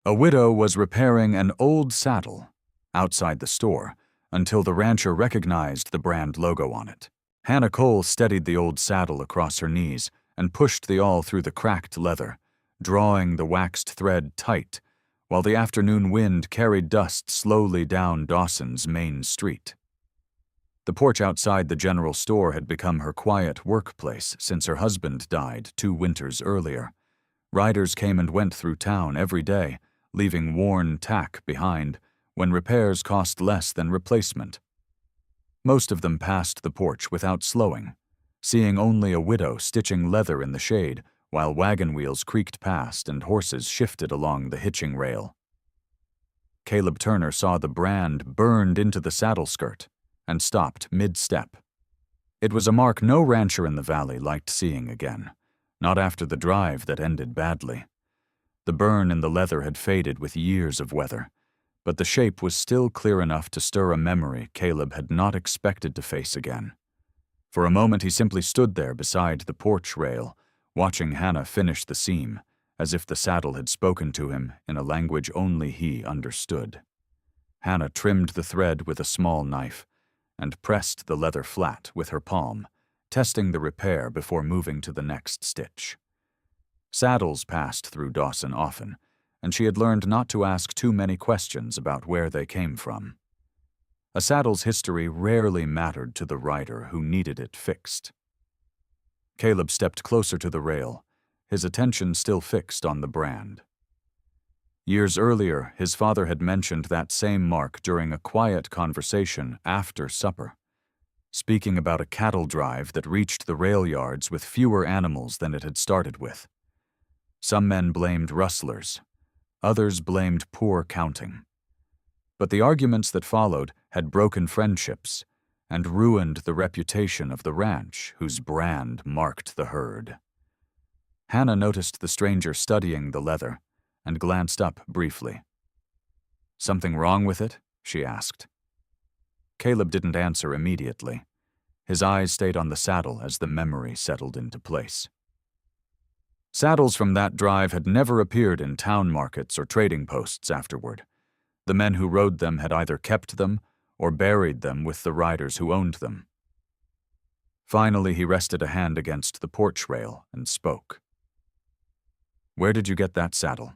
A widow was repairing an old saddle outside the store until the rancher recognized the brand logo on it. Hannah Cole steadied the old saddle across her knees and pushed the awl through the cracked leather, drawing the waxed thread tight, while the afternoon wind carried dust slowly down Dawson's main street. The porch outside the general store had become her quiet workplace since her husband died 2 winters earlier. Riders came and went through town every day, leaving worn tack behind when repairs cost less than replacement. Most of them passed the porch without slowing, seeing only a widow stitching leather in the shade while wagon wheels creaked past and horses shifted along the hitching rail. Caleb Turner saw the brand burned into the saddle skirt and stopped mid-step. It was a mark no rancher in the valley liked seeing again, not after the drive that ended badly. The burn in the leather had faded with years of weather, but the shape was still clear enough to stir a memory Caleb had not expected to face again. For a moment he simply stood there beside the porch rail, watching Hannah finish the seam, as if the saddle had spoken to him in a language only he understood. Hannah trimmed the thread with a small knife and pressed the leather flat with her palm, testing the repair before moving to the next stitch. Saddles passed through Dawson often, and she had learned not to ask too many questions about where they came from. A saddle's history rarely mattered to the rider who needed it fixed. Caleb stepped closer to the rail, his attention still fixed on the brand. Years earlier, his father had mentioned that same mark during a quiet conversation after supper, speaking about a cattle drive that reached the rail yards with fewer animals than it had started with. Some men blamed rustlers, others blamed poor counting. But the arguments that followed had broken friendships and ruined the reputation of the ranch whose brand marked the herd. Hannah noticed the stranger studying the leather and glanced up briefly. "Something wrong with it?" she asked. Caleb didn't answer immediately. His eyes stayed on the saddle as the memory settled into place. Saddles from that drive had never appeared in town markets or trading posts afterward. The men who rode them had either kept them or buried them with the riders who owned them. Finally, he rested a hand against the porch rail and spoke. "Where did you get that saddle?"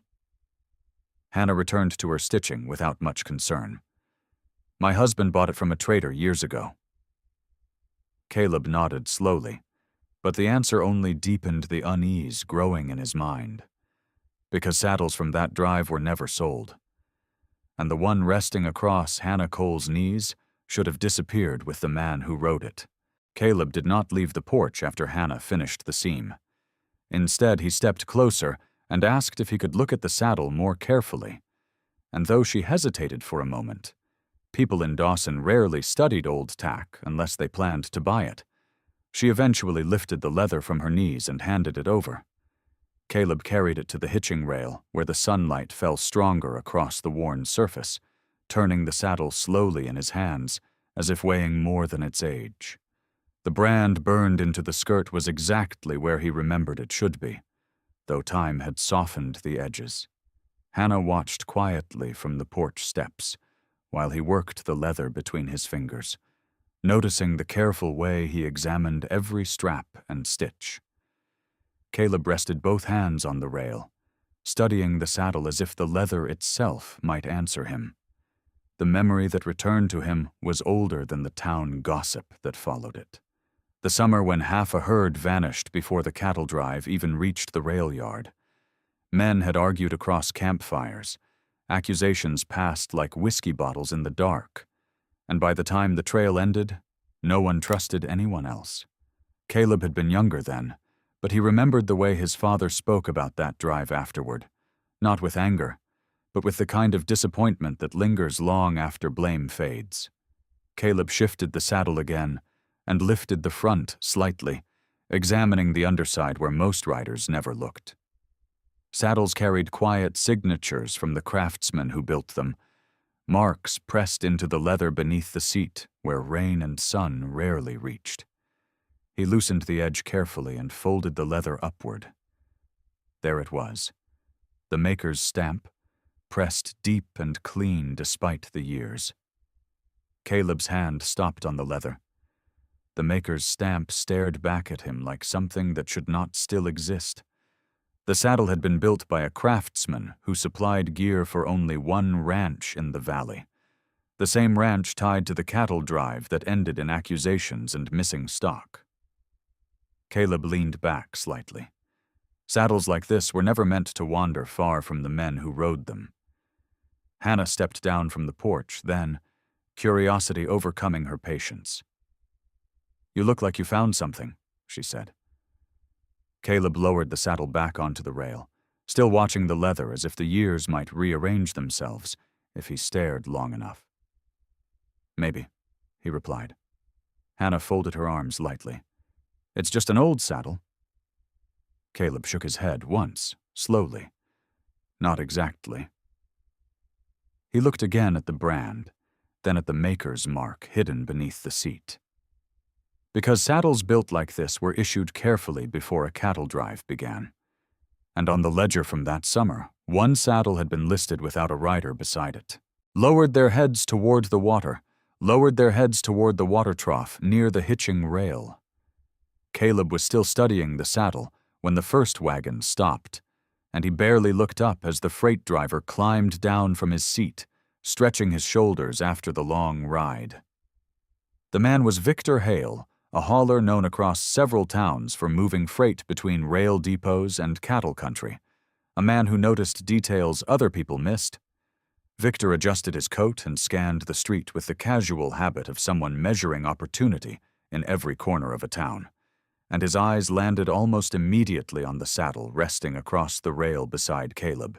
Hannah returned to her stitching without much concern. "My husband bought it from a trader years ago." Caleb nodded slowly, but the answer only deepened the unease growing in his mind, because saddles from that drive were never sold, and the one resting across Hannah Cole's knees should have disappeared with the man who rode it. Caleb did not leave the porch after Hannah finished the seam. Instead, he stepped closer and asked if he could look at the saddle more carefully, and though she hesitated for a moment, people in Dawson rarely studied old tack unless they planned to buy it, she eventually lifted the leather from her knees and handed it over. Caleb carried it to the hitching rail, where the sunlight fell stronger across the worn surface, turning the saddle slowly in his hands, as if weighing more than its age. The brand burned into the skirt was exactly where he remembered it should be, though time had softened the edges. Hannah watched quietly from the porch steps, while he worked the leather between his fingers, noticing the careful way he examined every strap and stitch. Caleb rested both hands on the rail, studying the saddle as if the leather itself might answer him. The memory that returned to him was older than the town gossip that followed it. The summer when half a herd vanished before the cattle drive even reached the rail yard. Men had argued across campfires. Accusations passed like whiskey bottles in the dark. And by the time the trail ended, no one trusted anyone else. Caleb had been younger then, but he remembered the way his father spoke about that drive afterward, not with anger, but with the kind of disappointment that lingers long after blame fades. Caleb shifted the saddle again and lifted the front slightly, examining the underside where most riders never looked. Saddles carried quiet signatures from the craftsmen who built them, marks pressed into the leather beneath the seat where rain and sun rarely reached. He loosened the edge carefully and folded the leather upward. There it was, the maker's stamp, pressed deep and clean despite the years. Caleb's hand stopped on the leather. The maker's stamp stared back at him like something that should not still exist. The saddle had been built by a craftsman who supplied gear for only one ranch in the valley. The same ranch tied to the cattle drive that ended in accusations and missing stock. Caleb leaned back slightly. Saddles like this were never meant to wander far from the men who rode them. Hannah stepped down from the porch, then, curiosity overcoming her patience. "You look like you found something," she said. Caleb lowered the saddle back onto the rail, still watching the leather as if the years might rearrange themselves if he stared long enough. "Maybe," he replied. Hannah folded her arms lightly. "It's just an old saddle." Caleb shook his head once, slowly. "Not exactly." He looked again at the brand, then at the maker's mark hidden beneath the seat. Because saddles built like this were issued carefully before a cattle drive began. And on the ledger from that summer, one saddle had been listed without a rider beside it. Lowered their heads toward the water, lowered their heads toward the water trough near the hitching rail. Caleb was still studying the saddle when the first wagon stopped, and he barely looked up as the freight driver climbed down from his seat, stretching his shoulders after the long ride. The man was Victor Hale, a hauler known across several towns for moving freight between rail depots and cattle country, a man who noticed details other people missed. Victor adjusted his coat and scanned the street with the casual habit of someone measuring opportunity in every corner of a town, and his eyes landed almost immediately on the saddle resting across the rail beside Caleb.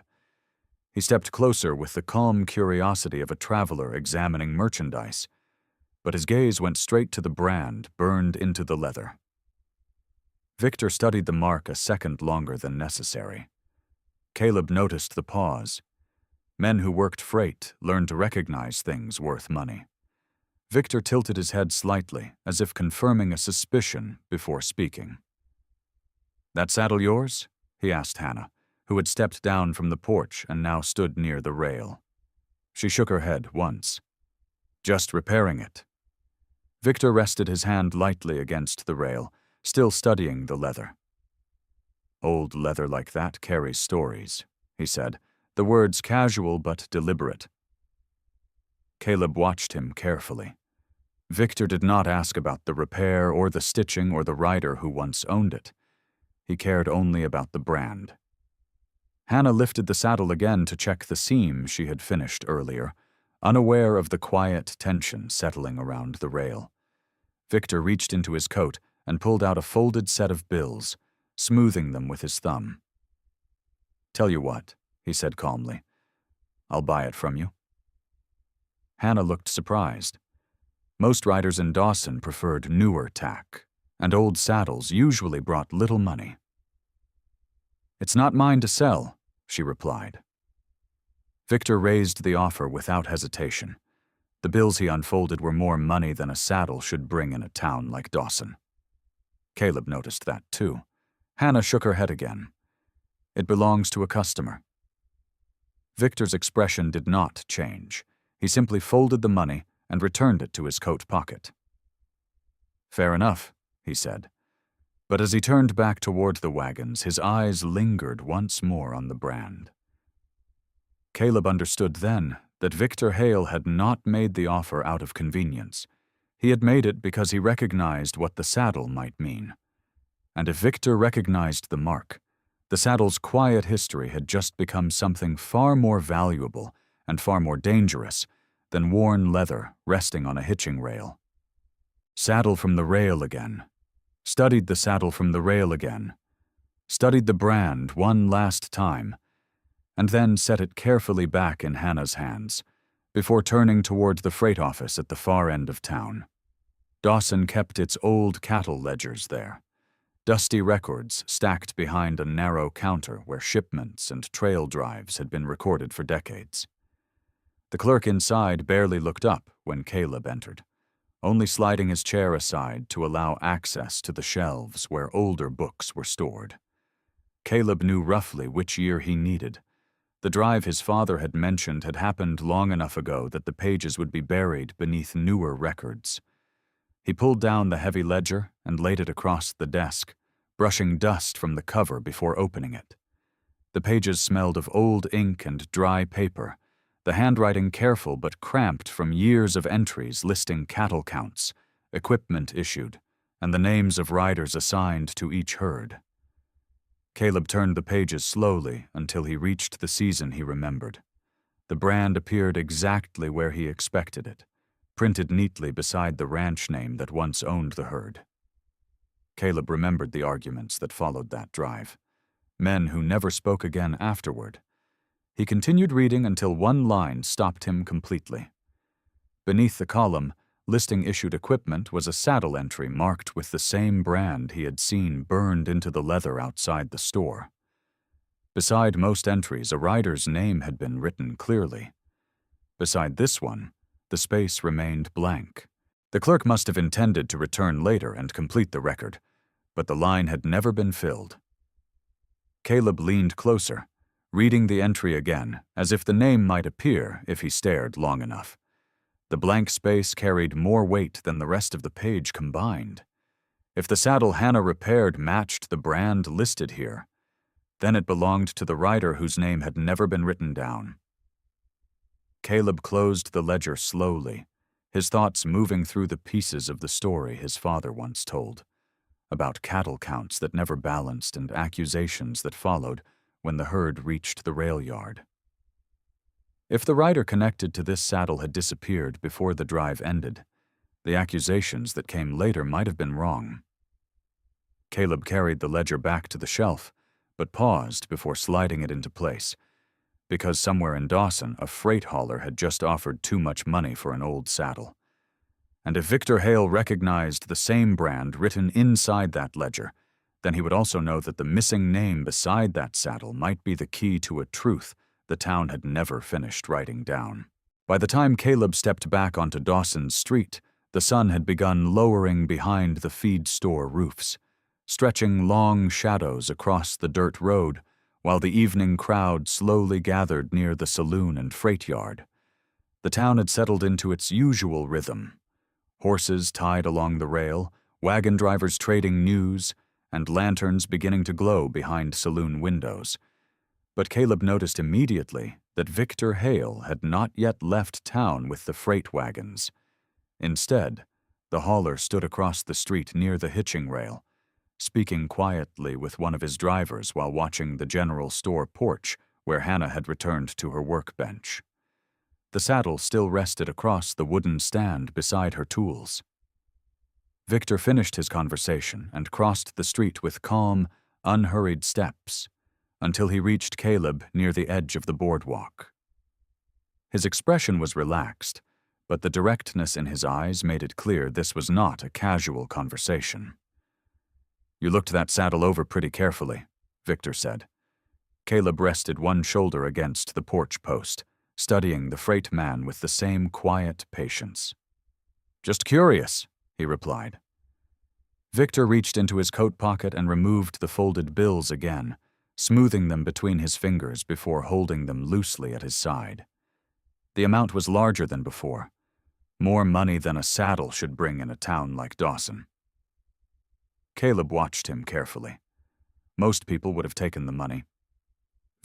He stepped closer with the calm curiosity of a traveler examining merchandise, but his gaze went straight to the brand burned into the leather. Victor studied the mark a second longer than necessary. Caleb noticed the pause. Men who worked freight learned to recognize things worth money. Victor tilted his head slightly, as if confirming a suspicion before speaking. "That saddle yours?" he asked Hannah, who had stepped down from the porch and now stood near the rail. She shook her head once. "Just repairing it." Victor rested his hand lightly against the rail, still studying the leather. "Old leather like that carries stories," he said, the words casual but deliberate. Caleb watched him carefully. Victor did not ask about the repair or the stitching or the rider who once owned it. He cared only about the brand. Hannah lifted the saddle again to check the seam she had finished earlier, unaware of the quiet tension settling around the rail. Victor reached into his coat and pulled out a folded set of bills, smoothing them with his thumb. "Tell you what," he said calmly. "I'll buy it from you." Hannah looked surprised. Most riders in Dawson preferred newer tack, and old saddles usually brought little money. "It's not mine to sell," she replied. Victor raised the offer without hesitation. The bills he unfolded were more money than a saddle should bring in a town like Dawson. Caleb noticed that too. Hannah shook her head again. "It belongs to a customer." Victor's expression did not change. He simply folded the money and returned it to his coat pocket. "Fair enough," he said. But as he turned back toward the wagons, his eyes lingered once more on the brand. Caleb understood then that Victor Hale had not made the offer out of convenience. He had made it because he recognized what the saddle might mean. And if Victor recognized the mark, the saddle's quiet history had just become something far more valuable and far more dangerous than worn leather resting on a hitching rail. Saddle from the rail again. Studied the saddle from the rail again. Studied the brand one last time, and then set it carefully back in Hannah's hands, before turning toward the freight office at the far end of town. Dawson kept its old cattle ledgers there, dusty records stacked behind a narrow counter where shipments and trail drives had been recorded for decades. The clerk inside barely looked up when Caleb entered, only sliding his chair aside to allow access to the shelves where older books were stored. Caleb knew roughly which year he needed. The drive his father had mentioned had happened long enough ago that the pages would be buried beneath newer records. He pulled down the heavy ledger and laid it across the desk, brushing dust from the cover before opening it. The pages smelled of old ink and dry paper, the handwriting careful but cramped from years of entries listing cattle counts, equipment issued, and the names of riders assigned to each herd. Caleb turned the pages slowly until he reached the season he remembered. The brand appeared exactly where he expected it, printed neatly beside the ranch name that once owned the herd. Caleb remembered the arguments that followed that drive, men who never spoke again afterward. He continued reading until one line stopped him completely. Beneath the column, listing issued equipment, was a saddle entry marked with the same brand he had seen burned into the leather outside the store. Beside most entries, a rider's name had been written clearly. Beside this one, the space remained blank. The clerk must have intended to return later and complete the record, but the line had never been filled. Caleb leaned closer, reading the entry again, as if the name might appear if he stared long enough. The blank space carried more weight than the rest of the page combined. If the saddle Hannah repaired matched the brand listed here, then it belonged to the rider whose name had never been written down. Caleb closed the ledger slowly, his thoughts moving through the pieces of the story his father once told, about cattle counts that never balanced and accusations that followed when the herd reached the rail yard. If the rider connected to this saddle had disappeared before the drive ended, the accusations that came later might have been wrong. Caleb carried the ledger back to the shelf, but paused before sliding it into place, because somewhere in Dawson a freight hauler had just offered too much money for an old saddle. And if Victor Hale recognized the same brand written inside that ledger, then he would also know that the missing name beside that saddle might be the key to a truth the town had never finished writing down. By the time Caleb stepped back onto Dawson's street, the sun had begun lowering behind the feed store roofs, stretching long shadows across the dirt road while the evening crowd slowly gathered near the saloon and freight yard. The town had settled into its usual rhythm. Horses tied along the rail, wagon drivers trading news, and lanterns beginning to glow behind saloon windows. But Caleb noticed immediately that Victor Hale had not yet left town with the freight wagons. Instead, the hauler stood across the street near the hitching rail, speaking quietly with one of his drivers while watching the general store porch where Hannah had returned to her workbench. The saddle still rested across the wooden stand beside her tools. Victor finished his conversation and crossed the street with calm, unhurried steps until he reached Caleb near the edge of the boardwalk. His expression was relaxed, but the directness in his eyes made it clear this was not a casual conversation. "You looked that saddle over pretty carefully," Victor said. Caleb rested one shoulder against the porch post, studying the freight man with the same quiet patience. "Just curious," he replied. Victor reached into his coat pocket and removed the folded bills again, smoothing them between his fingers before holding them loosely at his side. The amount was larger than before, more money than a saddle should bring in a town like Dawson. Caleb watched him carefully. Most people would have taken the money.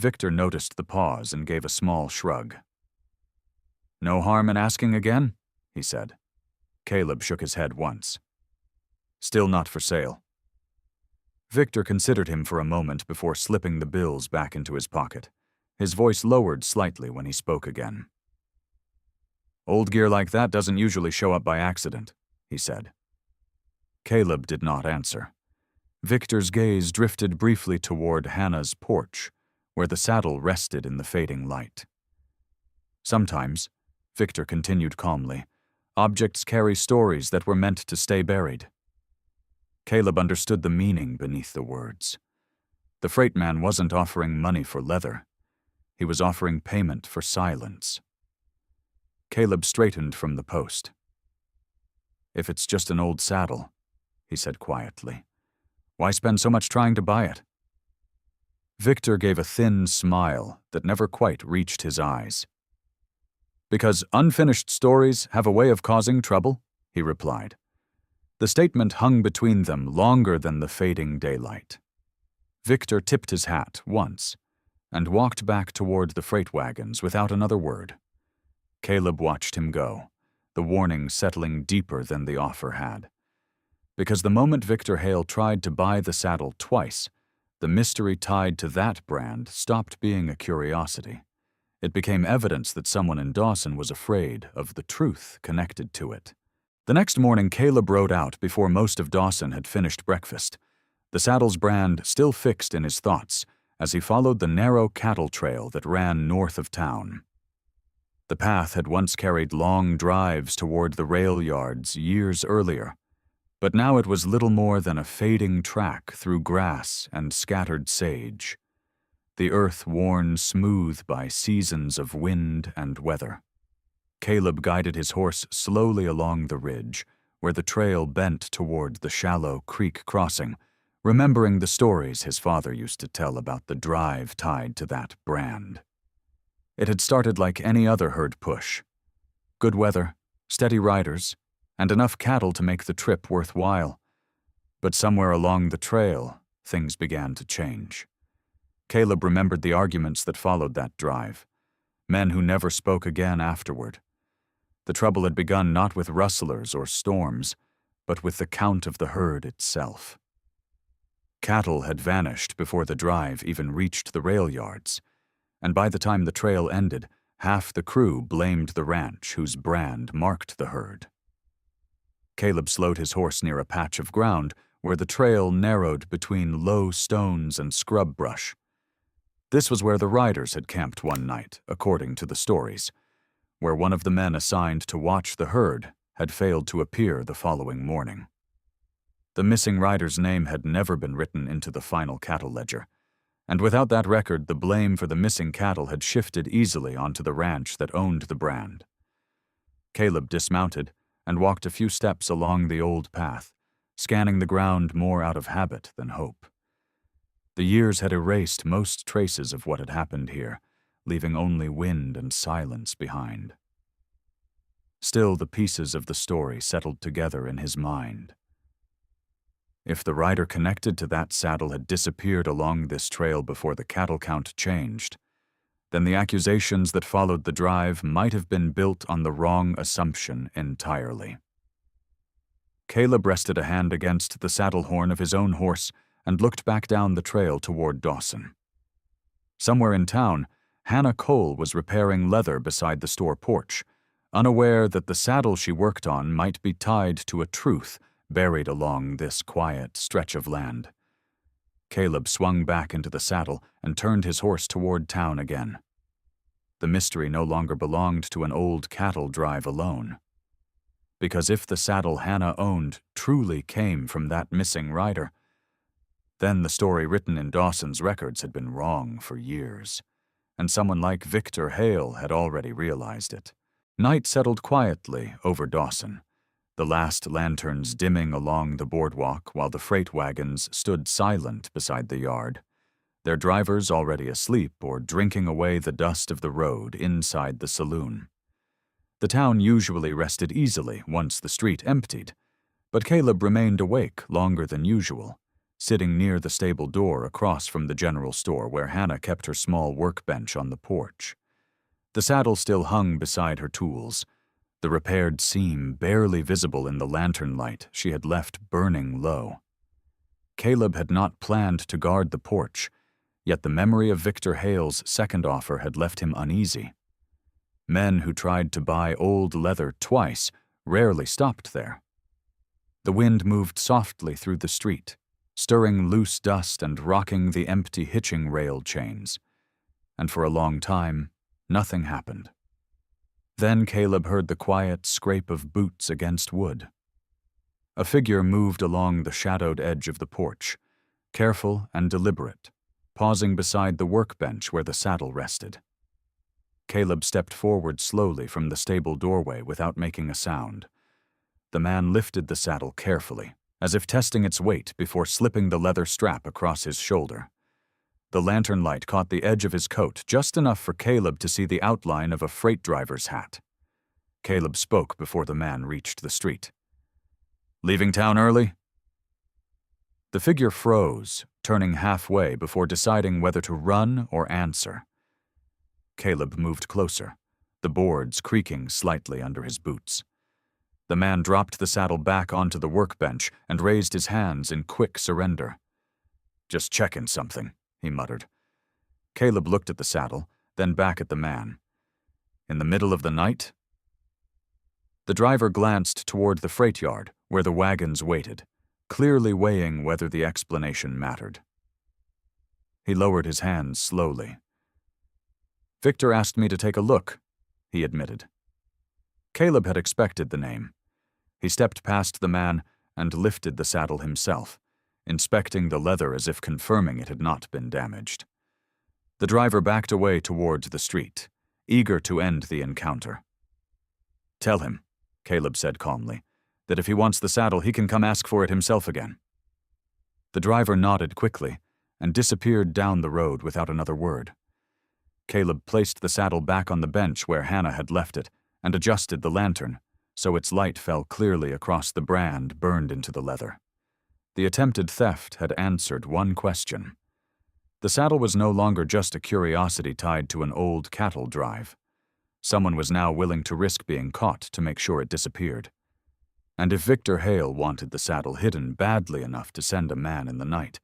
Victor noticed the pause and gave a small shrug. "No harm in asking again?" he said. Caleb shook his head once. "Still not for sale." Victor considered him for a moment before slipping the bills back into his pocket. His voice lowered slightly when he spoke again. "Old gear like that doesn't usually show up by accident," he said. Caleb did not answer. Victor's gaze drifted briefly toward Hannah's porch, where the saddle rested in the fading light. "Sometimes," Victor continued calmly, "objects carry stories that were meant to stay buried." Caleb understood the meaning beneath the words. The freight man wasn't offering money for leather. He was offering payment for silence. Caleb straightened from the post. "If it's just an old saddle," he said quietly, "why spend so much trying to buy it?" Victor gave a thin smile that never quite reached his eyes. "Because unfinished stories have a way of causing trouble," he replied. The statement hung between them longer than the fading daylight. Victor tipped his hat once and walked back toward the freight wagons without another word. Caleb watched him go, the warning settling deeper than the offer had. Because the moment Victor Hale tried to buy the saddle twice, the mystery tied to that brand stopped being a curiosity. It became evidence that someone in Dawson was afraid of the truth connected to it. The next morning, Caleb rode out before most of Dawson had finished breakfast, the saddle's brand still fixed in his thoughts as he followed the narrow cattle trail that ran north of town. The path had once carried long drives toward the rail yards years earlier, but now it was little more than a fading track through grass and scattered sage, the earth worn smooth by seasons of wind and weather. Caleb guided his horse slowly along the ridge, where the trail bent toward the shallow creek crossing, remembering the stories his father used to tell about the drive tied to that brand. It had started like any other herd push. Good weather, steady riders, and enough cattle to make the trip worthwhile. But somewhere along the trail, things began to change. Caleb remembered the arguments that followed that drive, men who never spoke again afterward. The trouble had begun not with rustlers or storms, but with the count of the herd itself. Cattle had vanished before the drive even reached the rail yards, and by the time the trail ended, half the crew blamed the ranch whose brand marked the herd. Caleb slowed his horse near a patch of ground where the trail narrowed between low stones and scrub brush. This was where the riders had camped one night, according to the stories, where one of the men assigned to watch the herd had failed to appear the following morning. The missing rider's name had never been written into the final cattle ledger, and without that record, the blame for the missing cattle had shifted easily onto the ranch that owned the brand. Caleb dismounted and walked a few steps along the old path, scanning the ground more out of habit than hope. The years had erased most traces of what had happened here, leaving only wind and silence behind. Still, the pieces of the story settled together in his mind. If the rider connected to that saddle had disappeared along this trail before the cattle count changed, then the accusations that followed the drive might have been built on the wrong assumption entirely. Caleb rested a hand against the saddle horn of his own horse and looked back down the trail toward Dawson. Somewhere in town, Hannah Cole was repairing leather beside the store porch, unaware that the saddle she worked on might be tied to a truth buried along this quiet stretch of land. Caleb swung back into the saddle and turned his horse toward town again. The mystery no longer belonged to an old cattle drive alone. Because if the saddle Hannah owned truly came from that missing rider, then the story written in Dawson's records had been wrong for years, and someone like Victor Hale had already realized it. Night settled quietly over Dawson, the last lanterns dimming along the boardwalk while the freight wagons stood silent beside the yard, their drivers already asleep or drinking away the dust of the road inside the saloon. The town usually rested easily once the street emptied, but Caleb remained awake longer than usual, sitting near the stable door across from the general store where Hannah kept her small workbench on the porch. The saddle still hung beside her tools, the repaired seam barely visible in the lantern light she had left burning low. Caleb had not planned to guard the porch, yet the memory of Victor Hale's second offer had left him uneasy. Men who tried to buy old leather twice rarely stopped there. The wind moved softly through the street, stirring loose dust and rocking the empty hitching rail chains, and for a long time, nothing happened. Then Caleb heard the quiet scrape of boots against wood. A figure moved along the shadowed edge of the porch, careful and deliberate, pausing beside the workbench where the saddle rested. Caleb stepped forward slowly from the stable doorway without making a sound. The man lifted the saddle carefully, as if testing its weight before slipping the leather strap across his shoulder. The lantern light caught the edge of his coat just enough for Caleb to see the outline of a freight driver's hat. Caleb spoke before the man reached the street. "Leaving town early?" The figure froze, turning halfway before deciding whether to run or answer. Caleb moved closer, the boards creaking slightly under his boots. The man dropped the saddle back onto the workbench and raised his hands in quick surrender. "Just checking something," he muttered. Caleb looked at the saddle, then back at the man. "In the middle of the night?" The driver glanced toward the freight yard, where the wagons waited, clearly weighing whether the explanation mattered. He lowered his hands slowly. "Victor asked me to take a look," he admitted. Caleb had expected the name. He stepped past the man and lifted the saddle himself, inspecting the leather as if confirming it had not been damaged. The driver backed away towards the street, eager to end the encounter. "Tell him," Caleb said calmly, "that if he wants the saddle, he can come ask for it himself again." The driver nodded quickly and disappeared down the road without another word. Caleb placed the saddle back on the bench where Hannah had left it and adjusted the lantern so its light fell clearly across the brand burned into the leather. The attempted theft had answered one question. The saddle was no longer just a curiosity tied to an old cattle drive. Someone was now willing to risk being caught to make sure it disappeared. And if Victor Hale wanted the saddle hidden badly enough to send a man in the night,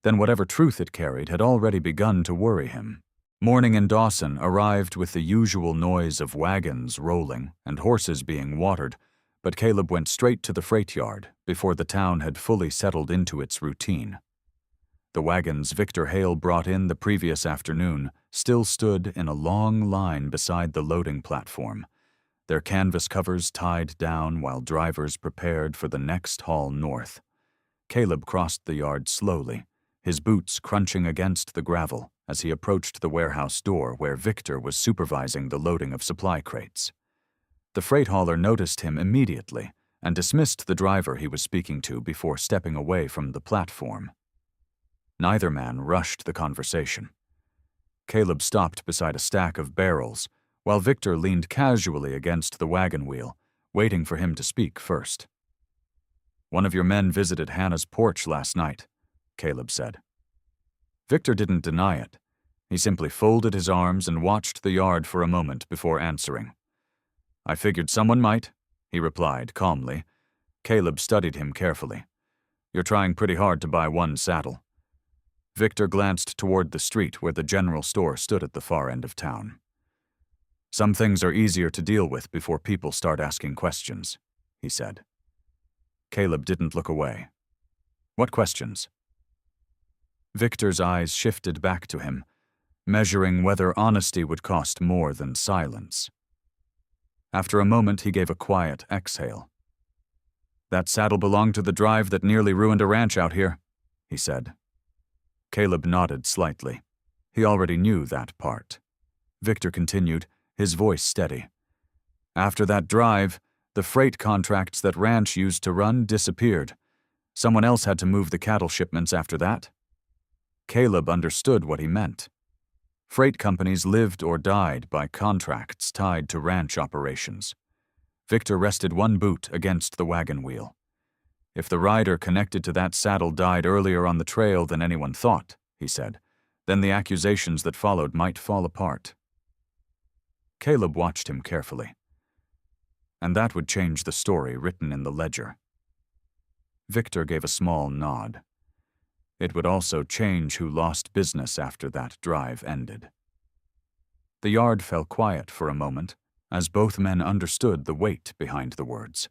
then whatever truth it carried had already begun to worry him. Morning in Dawson arrived with the usual noise of wagons rolling and horses being watered, but Caleb went straight to the freight yard before the town had fully settled into its routine. The wagons Victor Hale brought in the previous afternoon still stood in a long line beside the loading platform, their canvas covers tied down while drivers prepared for the next haul north. Caleb crossed the yard slowly, his boots crunching against the gravel as he approached the warehouse door where Victor was supervising the loading of supply crates. The freight hauler noticed him immediately and dismissed the driver he was speaking to before stepping away from the platform. Neither man rushed the conversation. Caleb stopped beside a stack of barrels, while Victor leaned casually against the wagon wheel, waiting for him to speak first. "One of your men visited Hannah's porch last night," Caleb said. Victor didn't deny it. He simply folded his arms and watched the yard for a moment before answering. "I figured someone might," he replied calmly. Caleb studied him carefully. "You're trying pretty hard to buy one saddle." Victor glanced toward the street where the general store stood at the far end of town. "Some things are easier to deal with before people start asking questions," he said. Caleb didn't look away. "What questions?" Victor's eyes shifted back to him, measuring whether honesty would cost more than silence. After a moment, he gave a quiet exhale. "That saddle belonged to the drive that nearly ruined a ranch out here," he said. Caleb nodded slightly. He already knew that part. Victor continued, his voice steady. "After that drive, the freight contracts that ranch used to run disappeared. Someone else had to move the cattle shipments after that." Caleb understood what he meant. Freight companies lived or died by contracts tied to ranch operations. Victor rested one boot against the wagon wheel. "If the rider connected to that saddle died earlier on the trail than anyone thought," he said, "then the accusations that followed might fall apart." Caleb watched him carefully. "And that would change the story written in the ledger." Victor gave a small nod. It would also change who lost business after that drive ended. The yard fell quiet for a moment, as both men understood the weight behind the words.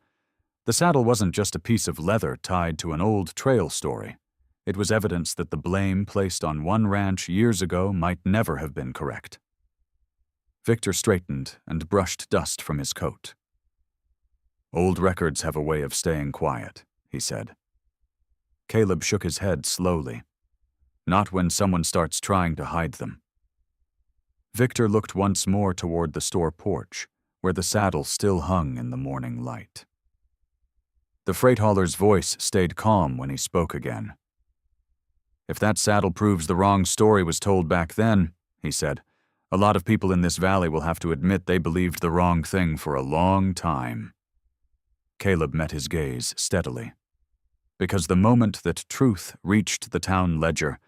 The saddle wasn't just a piece of leather tied to an old trail story. It was evidence that the blame placed on one ranch years ago might never have been correct. Victor straightened and brushed dust from his coat. "Old records have a way of staying quiet," he said. Caleb shook his head slowly. "Not when someone starts trying to hide them." Victor looked once more toward the store porch, where the saddle still hung in the morning light. The freight hauler's voice stayed calm when he spoke again. "If that saddle proves the wrong story was told back then," he said, "a lot of people in this valley will have to admit they believed the wrong thing for a long time." Caleb met his gaze steadily. Because the moment that truth reached the town ledger,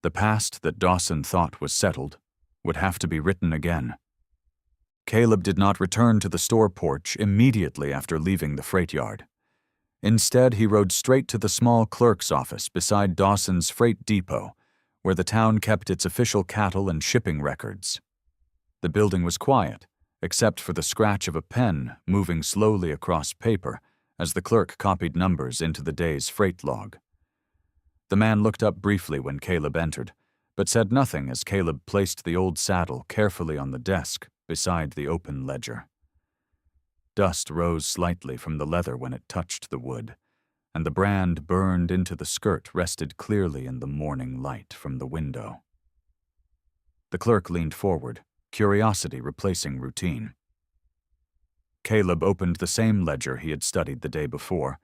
the past that Dawson thought was settled would have to be written again. Caleb did not return to the store porch immediately after leaving the freight yard. Instead, he rode straight to the small clerk's office beside Dawson's freight depot, where the town kept its official cattle and shipping records. The building was quiet, except for the scratch of a pen moving slowly across paper as the clerk copied numbers into the day's freight log. The man looked up briefly when Caleb entered, but said nothing as Caleb placed the old saddle carefully on the desk beside the open ledger. Dust rose slightly from the leather when it touched the wood, and the brand burned into the skirt rested clearly in the morning light from the window. The clerk leaned forward, curiosity replacing routine. Caleb opened the same ledger he had studied the day before,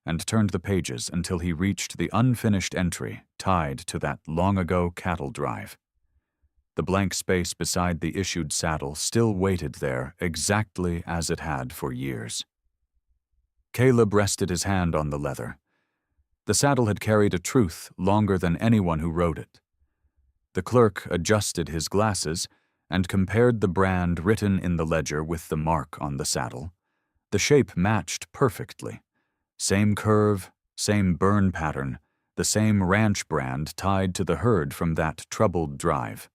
and turned the pages until he reached the unfinished entry tied to that long-ago cattle drive. The blank space beside the issued saddle still waited there exactly as it had for years. Caleb rested his hand on the leather. The saddle had carried a truth longer than anyone who rode it. The clerk adjusted his glasses and compared the brand written in the ledger with the mark on the saddle. The shape matched perfectly. Same curve, same burn pattern, the same ranch brand tied to the herd from that troubled drive.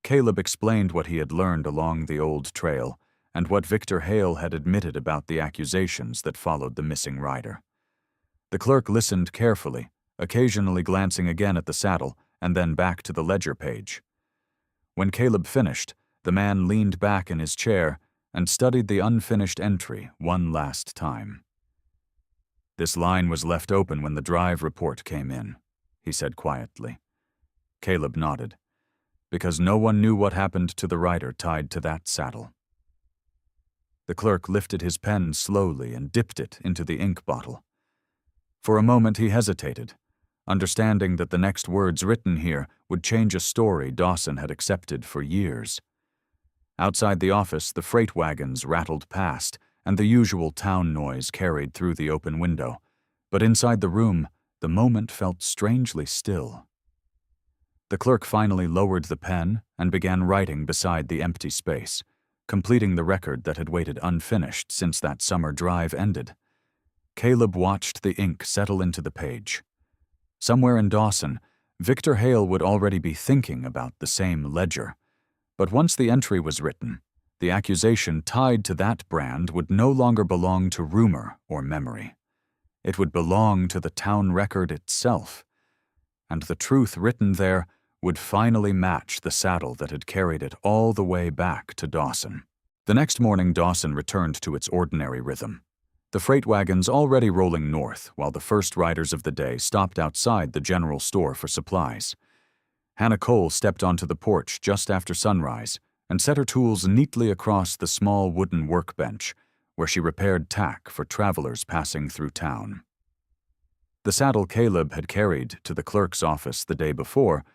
Caleb explained what he had learned along the old trail and what Victor Hale had admitted about the accusations that followed the missing rider. The clerk listened carefully, occasionally glancing again at the saddle and then back to the ledger page. When Caleb finished, the man leaned back in his chair and studied the unfinished entry one last time. "This line was left open when the drive report came in," he said quietly. Caleb nodded. "Because no one knew what happened to the rider tied to that saddle." The clerk lifted his pen slowly and dipped it into the ink bottle. For a moment he hesitated, understanding that the next words written here would change a story Dawson had accepted for years. Outside the office, the freight wagons rattled past, and the usual town noise carried through the open window. But inside the room, the moment felt strangely still. The clerk finally lowered the pen and began writing beside the empty space, completing the record that had waited unfinished since that summer drive ended. Caleb watched the ink settle into the page. Somewhere in Dawson, Victor Hale would already be thinking about the same ledger. But once the entry was written, the accusation tied to that brand would no longer belong to rumor or memory. It would belong to the town record itself. And the truth written there would finally match the saddle that had carried it all the way back to Dawson. The next morning, Dawson returned to its ordinary rhythm. The freight wagons already rolling north, while the first riders of the day stopped outside the general store for supplies. Hannah Cole stepped onto the porch just after sunrise and set her tools neatly across the small wooden workbench, where she repaired tack for travelers passing through town. The saddle Caleb had carried to the clerk's office the day before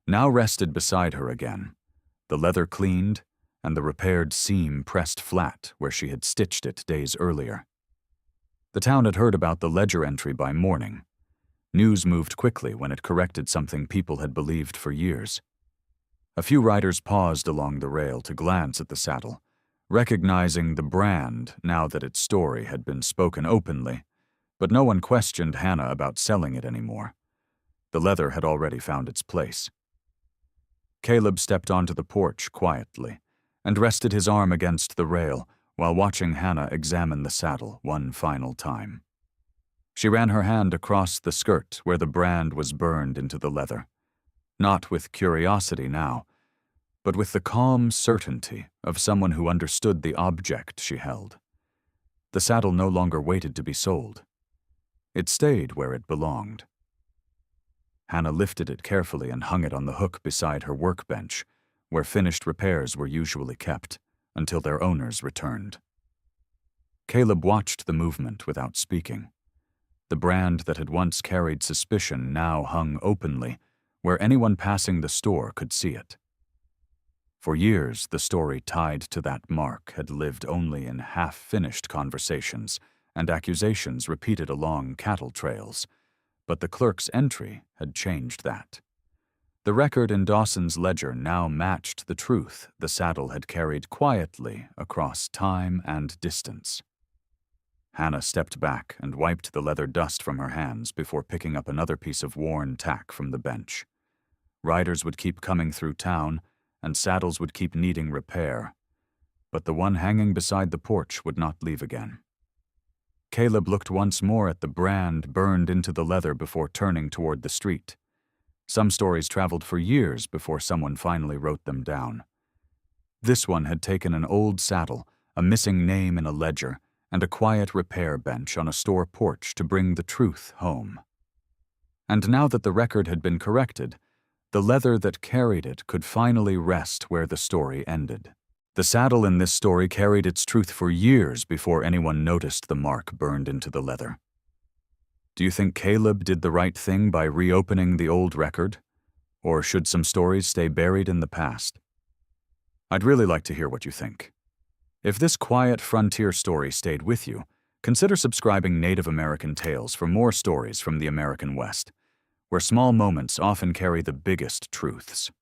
now rested beside her again, the leather cleaned and the repaired seam pressed flat where she had stitched it days earlier. The town had heard about the ledger entry by morning. News moved quickly when it corrected something people had believed for years. A few riders paused along the rail to glance at the saddle, recognizing the brand now that its story had been spoken openly, but no one questioned Hannah about selling it anymore. The leather had already found its place. Caleb stepped onto the porch quietly and rested his arm against the rail while watching Hannah examine the saddle one final time. She ran her hand across the skirt where the brand was burned into the leather, not with curiosity now, but with the calm certainty of someone who understood the object she held. The saddle no longer waited to be sold. It stayed where it belonged. Hannah lifted it carefully and hung it on the hook beside her workbench, where finished repairs were usually kept, until their owners returned. Caleb watched the movement without speaking. The brand that had once carried suspicion now hung openly, where anyone passing the store could see it. For years, the story tied to that mark had lived only in half-finished conversations and accusations repeated along cattle trails, but the clerk's entry had changed that. The record in Dawson's ledger now matched the truth the saddle had carried quietly across time and distance. Hannah stepped back and wiped the leather dust from her hands before picking up another piece of worn tack from the bench. Riders would keep coming through town, and saddles would keep needing repair, but the one hanging beside the porch would not leave again. Caleb looked once more at the brand burned into the leather before turning toward the street. Some stories traveled for years before someone finally wrote them down. This one had taken an old saddle, a missing name in a ledger, and a quiet repair bench on a store porch to bring the truth home. And now that the record had been corrected, the leather that carried it could finally rest where the story ended. The saddle in this story carried its truth for years before anyone noticed the mark burned into the leather. Do you think Caleb did the right thing by reopening the old record? Or should some stories stay buried in the past? I'd really like to hear what you think. If this quiet frontier story stayed with you, consider subscribing Native American Tales for more stories from the American West, where small moments often carry the biggest truths.